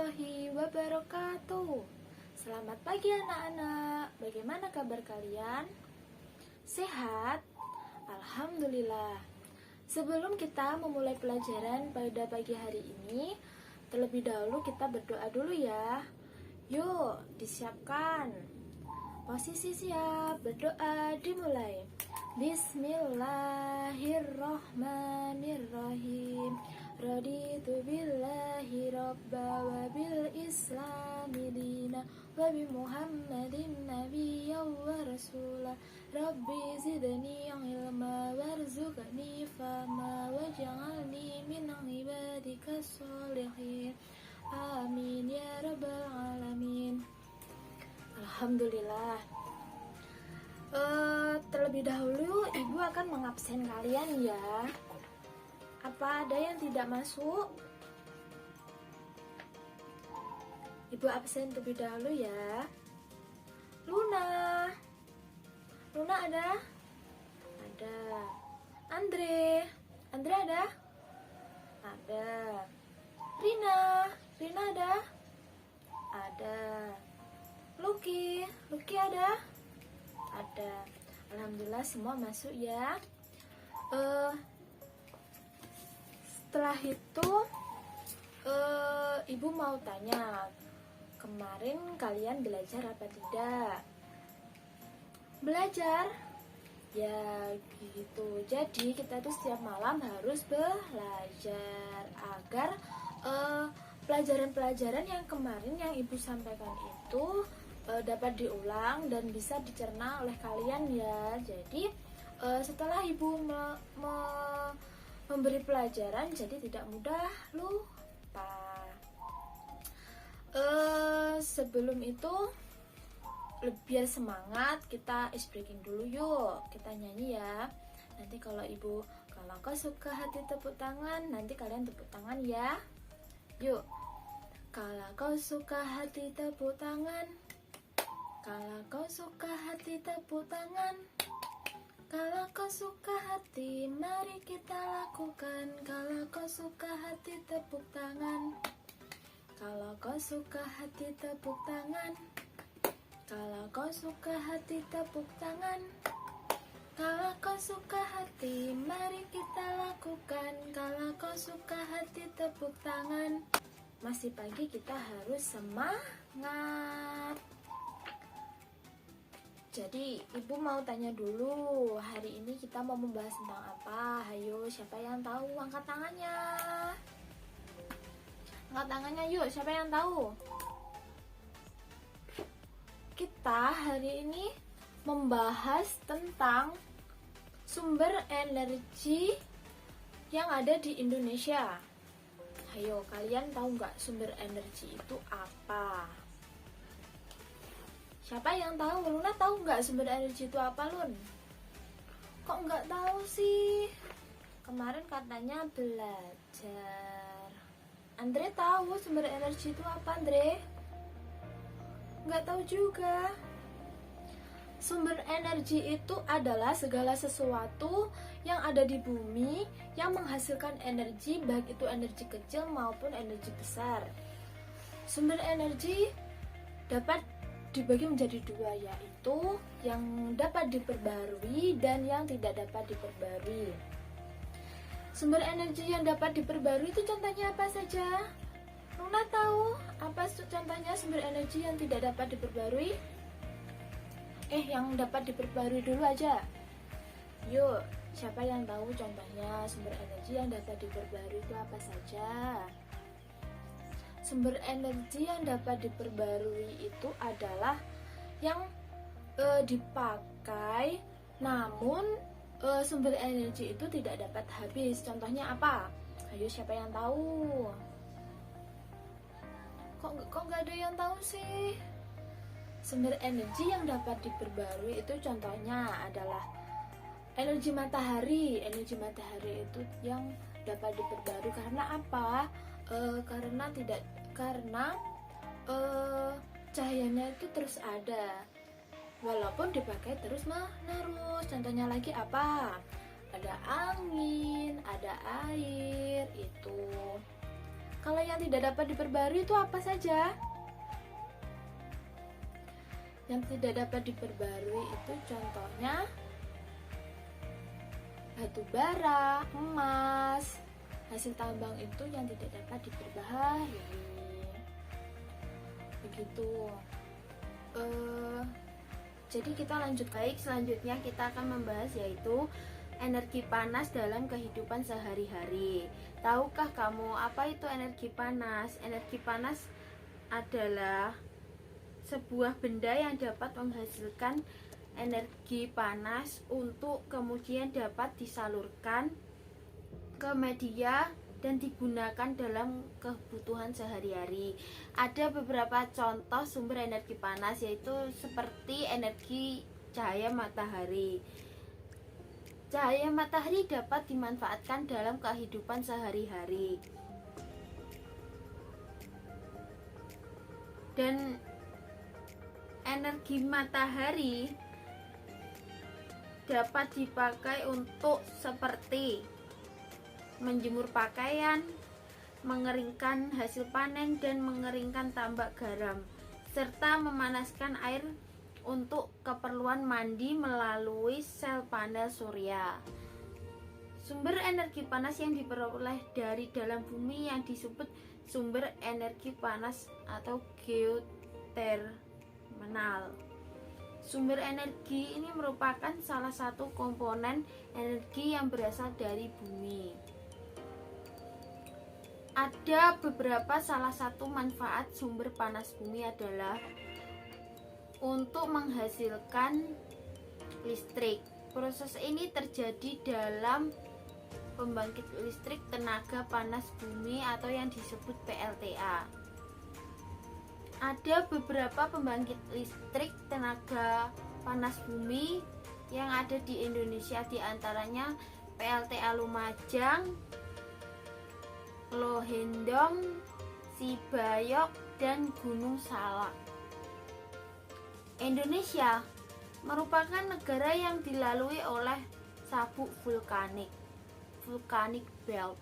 warahmatullahi wabarakatuh. Selamat pagi anak-anak. Bagaimana kabar kalian? Sehat? Alhamdulillah. Sebelum kita memulai pelajaran pada pagi hari ini, terlebih dahulu kita berdoa dulu ya. Yuk, disiapkan. Posisi siap, berdoa dimulai. Bismillahirrahmanirrahim. Raditu billahi rabba wa bil islami dina wa bi muhammadin nabiyya wa rasula. Rabbi zidni ilma warzuqni fahma waj'alni min ibadika sholihin. Amin ya rabbal alamin. Alhamdulillah. Terlebih dahulu ibu akan mengabsen kalian ya. Apa ada yang tidak masuk? Ibu absen terlebih dahulu ya. Luna ada? Ada. Andre ada? Ada. Rina ada? Ada. Lucky ada? Ada. Alhamdulillah semua masuk ya. Setelah itu ibu mau tanya, kemarin kalian belajar apa tidak? Belajar? Ya gitu. Jadi kita tuh setiap malam harus belajar agar pelajaran-pelajaran yang kemarin yang ibu sampaikan itu dapat diulang dan bisa dicerna oleh kalian ya. Jadi setelah ibu memberi pelajaran, jadi tidak mudah lupa. Sebelum itu biar semangat, kita ice breaking dulu yuk. Kita nyanyi ya. Nanti kalau kau suka hati tepuk tangan, nanti kalian tepuk tangan ya. Yuk. Kalau kau suka hati tepuk tangan. Kalau kau suka hati tepuk tangan. Kalau kau suka hati, mari kita lakukan. Kalau kau suka hati tepuk tangan. Kalau kau suka hati tepuk tangan. Kalau kau suka hati tepuk tangan. Kalau kau suka hati, mari kita lakukan. Kalau kau suka hati tepuk tangan. Masih pagi, kita harus semangat. Jadi ibu mau tanya dulu, hari ini kita mau membahas tentang apa? Hayo, siapa yang tahu? Angkat tangannya. Angkat tangannya yuk, siapa yang tahu? Kita hari ini membahas tentang sumber energi yang ada di Indonesia. Hayo, kalian tahu nggak sumber energi itu apa? Siapa yang tahu? Luna tahu nggak sumber energi itu apa, Lun? Kok nggak tahu sih? Kemarin katanya belajar. Andre tahu sumber energi itu apa, Andre? Nggak tahu juga. Sumber energi itu adalah segala sesuatu yang ada di bumi yang menghasilkan energi, baik itu energi kecil maupun energi besar. Sumber energi dapat dibagi menjadi dua, yaitu yang dapat diperbarui dan yang tidak dapat diperbarui. Sumber energi yang dapat diperbarui itu contohnya apa saja? Luna tahu apa contohnya sumber energi yang tidak dapat diperbarui? Yang dapat diperbarui dulu aja. Yuk, siapa yang tahu contohnya sumber energi yang dapat diperbarui itu apa saja? Sumber energi yang dapat diperbarui itu adalah yang dipakai, namun sumber energi itu tidak dapat habis. Contohnya apa? Ayo, siapa yang tahu? Kok nggak ada yang tahu sih? Sumber energi yang dapat diperbarui itu contohnya adalah energi matahari. Energi matahari itu yang dapat diperbarui karena apa? Karena cahayanya itu terus ada, walaupun dipakai terus menerus. Contohnya lagi apa? Ada angin, ada air, itu Kalau yang tidak dapat diperbarui itu apa saja? Yang tidak dapat diperbarui itu contohnya batu bara, emas, hasil tambang itu yang tidak dapat diperbarui. Begitu. Jadi kita lanjut baik. Selanjutnya kita akan membahas yaitu energi panas dalam kehidupan sehari-hari. Tahukah kamu apa itu energi panas? Energi panas adalah sebuah benda yang dapat menghasilkan energi panas untuk kemudian dapat disalurkan ke media dan digunakan dalam kebutuhan sehari-hari. Ada beberapa contoh sumber energi panas yaitu seperti energi cahaya matahari. Cahaya matahari dapat dimanfaatkan dalam kehidupan sehari-hari. Dan energi matahari dapat dipakai untuk seperti menjemur pakaian, mengeringkan hasil panen dan mengeringkan tambak garam, serta memanaskan air untuk keperluan mandi melalui sel panel surya. Sumber energi panas yang diperoleh dari dalam bumi yang disebut sumber energi panas atau geotermal. Sumber energi ini merupakan salah satu komponen energi yang berasal dari bumi. Ada beberapa, salah satu manfaat sumber panas bumi adalah untuk menghasilkan listrik. Proses ini terjadi dalam pembangkit listrik tenaga panas bumi atau yang disebut PLTA. Ada beberapa pembangkit listrik tenaga panas bumi yang ada di Indonesia, diantaranya PLTA Lumajang, Lohendong, Sibayok, dan Gunung Salak. Indonesia merupakan negara yang dilalui oleh sabuk vulkanik belt,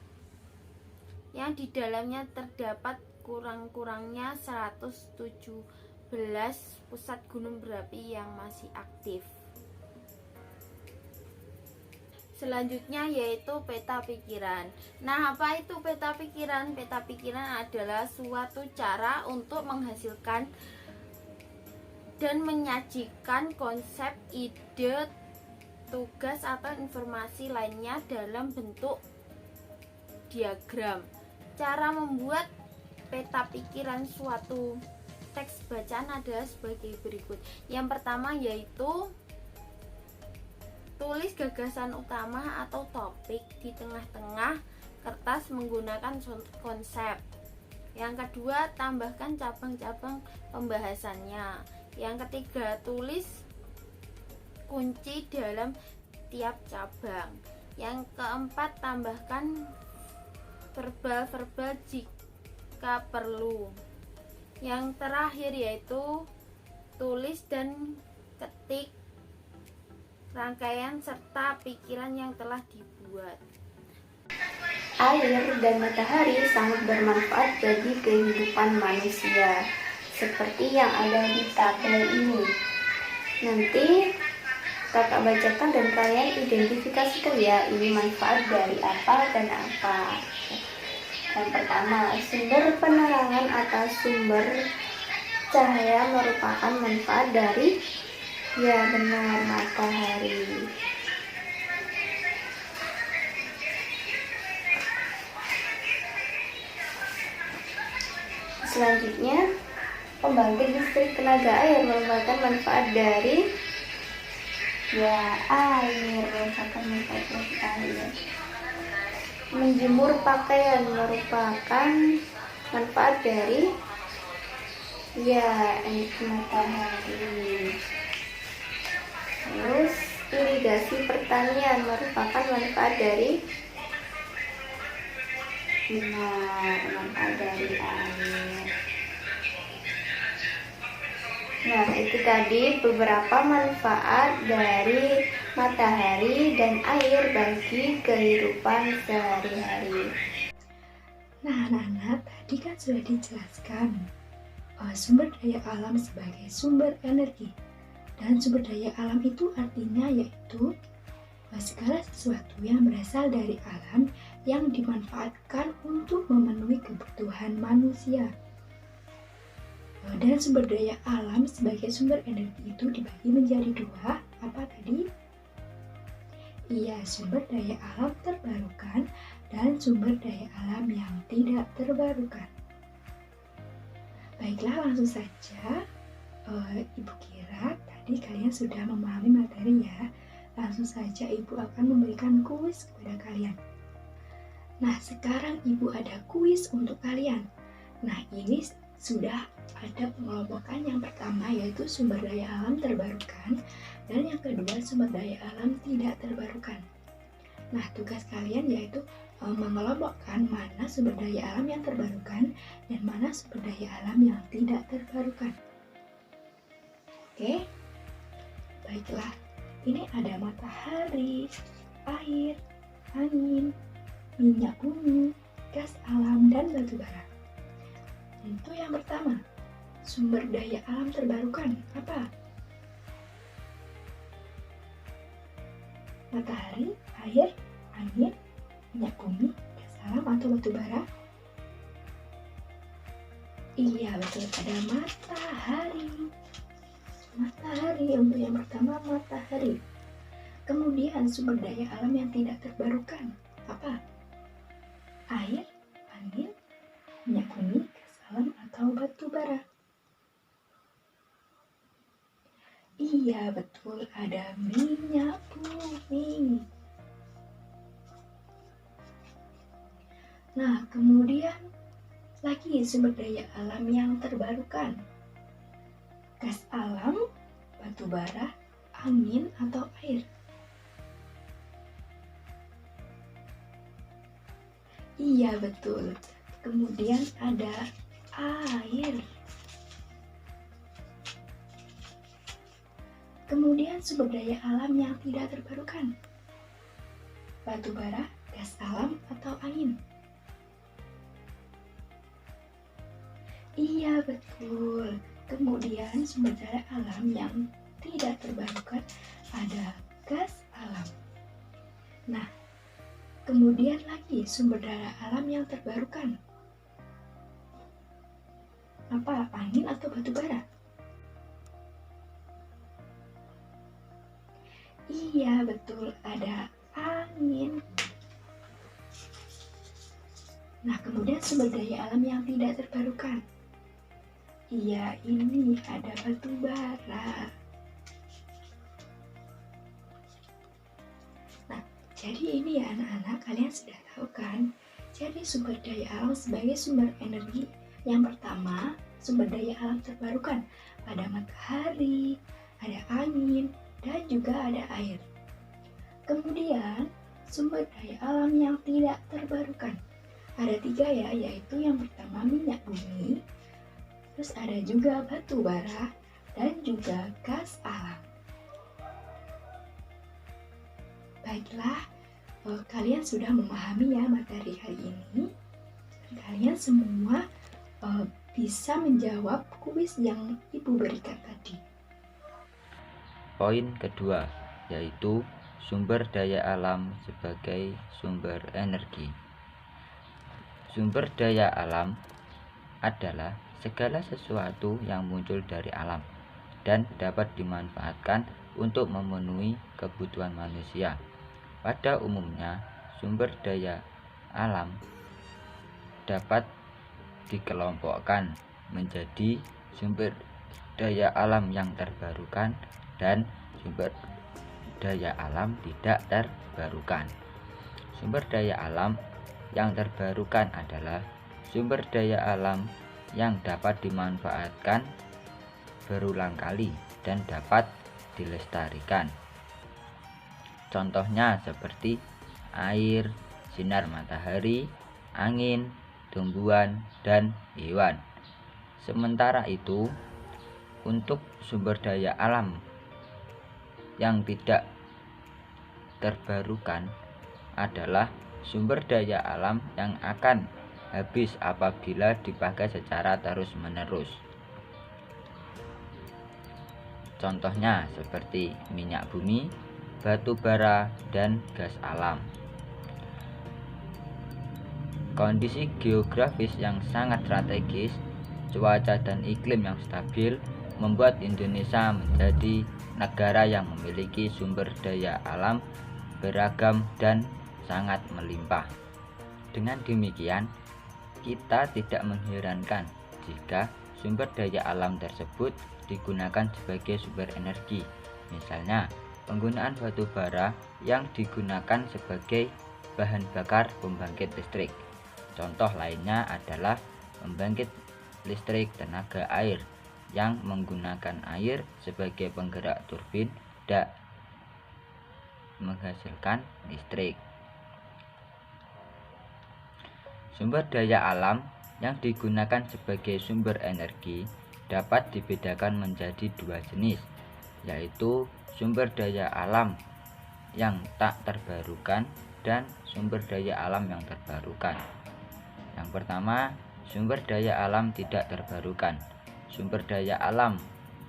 yang di dalamnya terdapat kurang-kurangnya 117 pusat gunung berapi yang masih aktif. Selanjutnya yaitu peta pikiran. Nah, apa itu peta pikiran? Peta pikiran adalah suatu cara untuk menghasilkan dan menyajikan konsep, ide, tugas atau informasi lainnya dalam bentuk diagram. Cara membuat peta pikiran suatu teks bacaan adalah sebagai berikut. Yang pertama yaitu tulis gagasan utama atau topik di tengah-tengah kertas menggunakan konsep. Yang kedua, tambahkan cabang-cabang pembahasannya. Yang ketiga, tulis kunci dalam tiap cabang. Yang keempat, tambahkan verbal-verbal jika perlu. Yang terakhir yaitu tulis dan ketik rangkaian serta pikiran yang telah dibuat. Air dan matahari sangat bermanfaat bagi kehidupan manusia, seperti yang ada di tabel ini. Nanti kakak bacakan dan kalian identifikasikan ya, ini manfaat dari apa dan apa. Yang pertama, sumber penerangan atau sumber cahaya merupakan manfaat dari, ya benar, matahari. Selanjutnya, pembangkit listrik tenaga air merupakan manfaat dari, ya air, merupakan manfaat dari air. Menjemur pakaian merupakan manfaat dari, ya energi matahari. Terus irigasi pertanian merupakan manfaat dari, benar, manfaat dari air. Nah, itu tadi beberapa manfaat dari matahari dan air bagi kehidupan sehari-hari. Nah, anak-anak, tadi kan sudah dijelaskan sumber daya alam sebagai sumber energi. Dan sumber daya alam itu artinya yaitu segala sesuatu yang berasal dari alam yang dimanfaatkan untuk memenuhi kebutuhan manusia. Dan sumber daya alam sebagai sumber energi itu dibagi menjadi dua. Apa tadi? Iya, sumber daya alam terbarukan dan sumber daya alam yang tidak terbarukan. Baiklah, langsung saja. Ibu kira tadi kalian sudah memahami materi ya. Langsung saja Ibu akan memberikan kuis kepada kalian. Nah, sekarang Ibu ada kuis untuk kalian. Nah, ini sudah ada pengelompokan. Yang pertama yaitu sumber daya alam terbarukan, dan yang kedua sumber daya alam tidak terbarukan. Nah, tugas kalian yaitu mengelompokkan mana sumber daya alam yang terbarukan dan mana sumber daya alam yang tidak terbarukan. Oke, baiklah. Ini ada matahari, air, angin, minyak bumi, gas alam, dan batu bara. Untuk yang pertama, sumber daya alam terbarukan apa? Matahari, air, angin, minyak bumi, gas alam, atau batu bara? Iya, betul, ada matahari. Matahari untuk yang pertama, matahari. Kemudian sumber daya alam yang tidak terbarukan apa? Air, angin, minyak bumi, gas alam, atau batu bara? Iya, betul, ada minyak bumi. Nah, kemudian lagi sumber daya alam yang terbarukan. Gas alam, batu bara, angin, atau air? Iya, betul. Kemudian ada air. Kemudian sumber daya alam yang tidak terbarukan. Batu bara, gas alam, atau angin? Iya, betul. Kemudian sumber daya alam yang tidak terbarukan ada gas alam. Nah, kemudian lagi sumber daya alam yang terbarukan. Apa? Angin atau batu bara? Iya, betul, ada angin. Nah, kemudian sumber daya alam yang tidak terbarukan. Iya, ini ada batu bara. Nah, jadi ini ya anak-anak, kalian sudah tahu kan? Jadi sumber daya alam sebagai sumber energi. Yang pertama, sumber daya alam terbarukan. Ada matahari, ada angin, dan juga ada air. Kemudian, sumber daya alam yang tidak terbarukan. Ada 3 ya, yaitu yang pertama minyak bumi, terus ada juga batu bara, dan juga gas alam. Baiklah, kalian sudah memahami ya materi hari ini. Kalian semua bisa menjawab kuis yang Ibu berikan tadi. Poin kedua, yaitu sumber daya alam sebagai sumber energi. Sumber daya alam adalah segala sesuatu yang muncul dari alam dan dapat dimanfaatkan untuk memenuhi kebutuhan manusia. Pada umumnya, sumber daya alam dapat dikelompokkan menjadi sumber daya alam yang terbarukan dan sumber daya alam tidak terbarukan. Sumber daya alam yang terbarukan adalah sumber daya alam yang dapat dimanfaatkan berulang kali dan dapat dilestarikan. Contohnya seperti air, sinar matahari, angin, tumbuhan, dan hewan. Sementara itu, untuk sumber daya alam yang tidak terbarukan adalah sumber daya alam yang akan habis apabila dipakai secara terus-menerus. Contohnya seperti minyak bumi, batu bara, dan gas alam. Kondisi geografis yang sangat strategis, cuaca dan iklim yang stabil membuat Indonesia menjadi negara yang memiliki sumber daya alam beragam dan sangat melimpah. Dengan demikian, kita tidak mengherankan jika sumber daya alam tersebut digunakan sebagai sumber energi. Misalnya, penggunaan batu bara yang digunakan sebagai bahan bakar pembangkit listrik. Contoh lainnya adalah pembangkit listrik tenaga air yang menggunakan air sebagai penggerak turbin dan menghasilkan listrik. Sumber daya alam yang digunakan sebagai sumber energi dapat dibedakan menjadi dua jenis, yaitu sumber daya alam yang tak terbarukan dan sumber daya alam yang terbarukan. Yang pertama, sumber daya alam tidak terbarukan. Sumber daya alam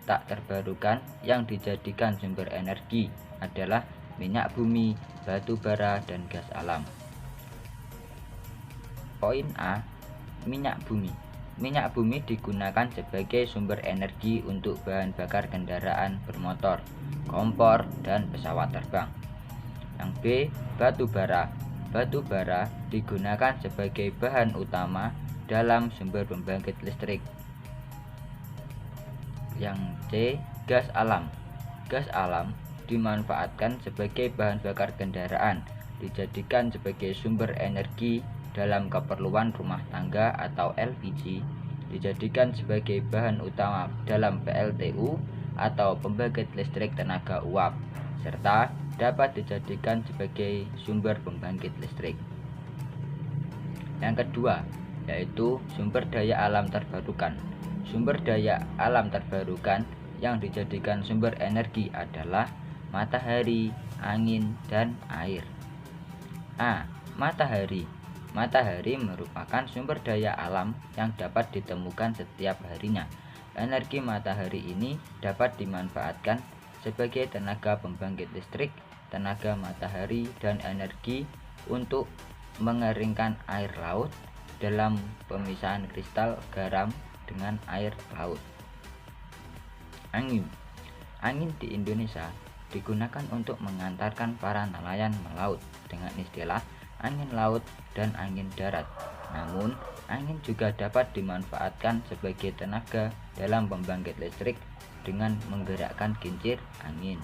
tak terbarukan yang dijadikan sumber energi adalah minyak bumi, batu bara, dan gas alam. Poin A. Minyak bumi. Minyak bumi digunakan sebagai sumber energi untuk bahan bakar kendaraan bermotor, kompor, dan pesawat terbang. Yang B. Batu bara. Batu bara digunakan sebagai bahan utama dalam sumber pembangkit listrik. Yang C. Gas alam. Gas alam dimanfaatkan sebagai bahan bakar kendaraan, dijadikan sebagai sumber energi dalam keperluan rumah tangga atau LPG, dijadikan sebagai bahan utama dalam PLTU atau pembangkit listrik tenaga uap, serta dapat dijadikan sebagai sumber pembangkit listrik. Yang kedua, yaitu sumber daya alam terbarukan. Sumber daya alam terbarukan yang dijadikan sumber energi adalah matahari, angin, dan air. A. Matahari. Matahari merupakan sumber daya alam yang dapat ditemukan setiap harinya. Energi matahari ini dapat dimanfaatkan sebagai tenaga pembangkit listrik, tenaga matahari, dan energi untuk mengeringkan air laut dalam pemisahan kristal garam dengan air laut. Angin. Angin di Indonesia digunakan untuk mengantarkan para nelayan melaut dengan istilah angin laut dan angin darat. Namun, angin juga dapat dimanfaatkan sebagai tenaga dalam pembangkit listrik dengan menggerakkan kincir angin.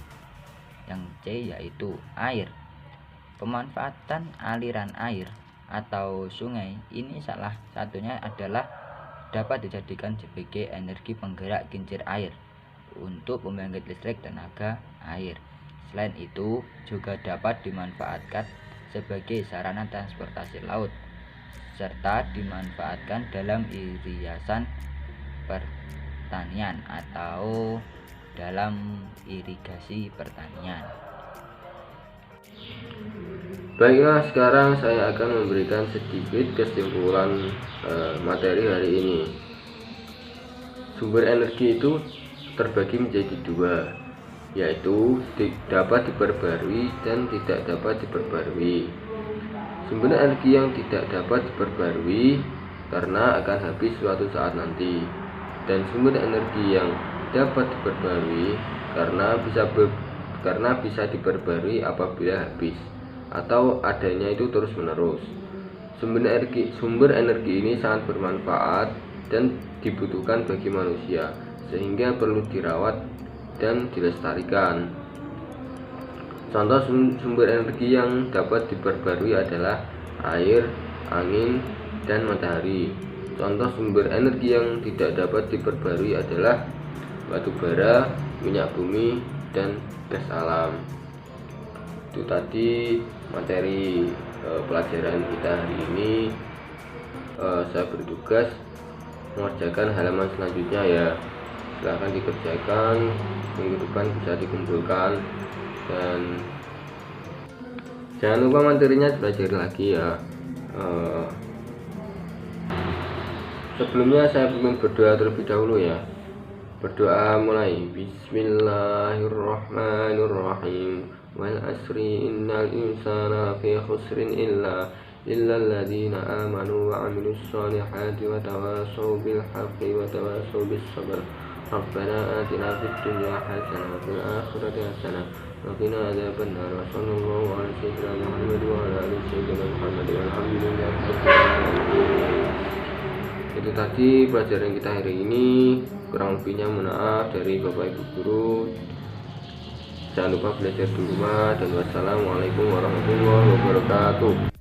Yang C yaitu air. Pemanfaatan aliran air atau sungai ini salah satunya adalah dapat dijadikan sebagai energi penggerak kincir air untuk pembangkit listrik tenaga air. Selain itu, juga dapat dimanfaatkan sebagai sarana transportasi laut serta dimanfaatkan dalam irisan pertanian atau dalam irigasi pertanian. Baiklah, sekarang saya akan memberikan sedikit kesimpulan materi hari ini. Sumber energi itu terbagi menjadi dua, yaitu dapat diperbarui dan tidak dapat diperbarui. Sumber energi yang tidak dapat diperbarui karena akan habis suatu saat nanti, dan sumber energi yang dapat diperbarui karena bisa diperbarui apabila habis atau adanya itu terus menerus. Sumber energi ini sangat bermanfaat dan dibutuhkan bagi manusia, sehingga perlu dirawat dan dilestarikan. Contoh sumber energi yang dapat diperbarui adalah air, angin, dan matahari. Contoh sumber energi yang tidak dapat diperbarui adalah batu bara, minyak bumi, dan gas alam. Itu tadi materi pelajaran kita hari ini. Saya bertugas mengerjakan halaman selanjutnya ya. Silahkan dikerjakan, minggu depan bisa dikumpulkan, dan jangan lupa materinya dipelajari lagi ya. Sebelumnya saya ingin berdoa terlebih dahulu ya. Berdoa mulai. Bismillahirrahmanirrahim. Wal asri innal insana fi khusrin illa alladzina amanu wa amilus solihati wa tawasaw bil haqqi wa tawasaw bis sabr. Rabbana atina fid dunya hasanah wa fil akhirati hasanah wa qina adzabannar. Wa sallallahu ala sayyidina Muhammad wa ala ali sayyidina Muhammad walhamdulillahi rabbil alamin. Itu tadi pelajaran kita hari ini. Kurang lebihnya mohon maaf dari Bapak Ibu guru. Jangan lupa belajar di rumah dan wassalamualaikum warahmatullahi wabarakatuh.